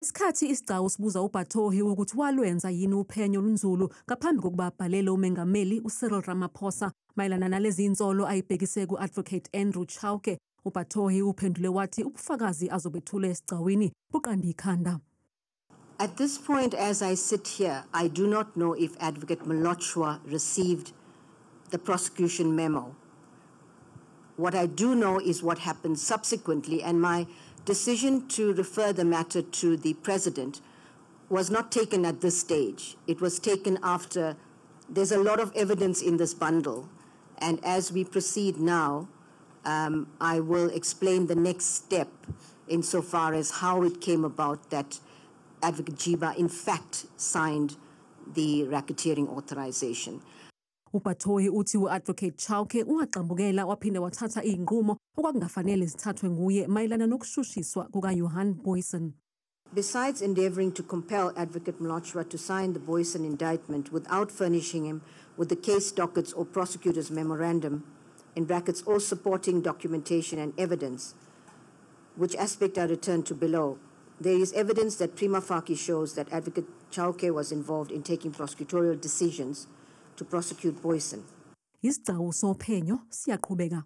Isikhathi isigcawu sibuza uBatohi ukuthi walwenza yini uphenyo olunzulu ngaphambi kokuba abhalele umengameli uCyril Ramaphosa mayelana nalezi insolo ayibhekise ku-Advocate Andrew Chauke. uBatohi uphendule wathi ubufakazi azobethula esigcawini buqanda ikhanda. At this point, as I sit here, I do not know if Advocate Mlotshwa received the prosecution memo. What I do know is what happened subsequently, and my decision to refer the matter to the President was not taken at this stage. It was taken after. There's a lot of evidence in this bundle, and as we proceed now, I will explain the next step insofar as how it came about that Advocate Jiba in fact signed the racketeering authorization. uBatohi uthi u-Advocate Chauke ungaqambukela waphinde wathatha izinqumo okwakungafanele zithathwe nguye mayelana nokushushiswa kukaJohan Booysen. Besides endeavoring to compel Advocate Mlotshwa to sign the Booysen indictment without furnishing him with the case dockets or prosecutor's memorandum, in brackets, all supporting documentation and evidence, which aspect I return to below, there is evidence that prima facie shows that Advocate Chauke was involved in taking prosecutorial decisions to prosecute Booysen. Isigcawu sophenyo siyaqhubeka.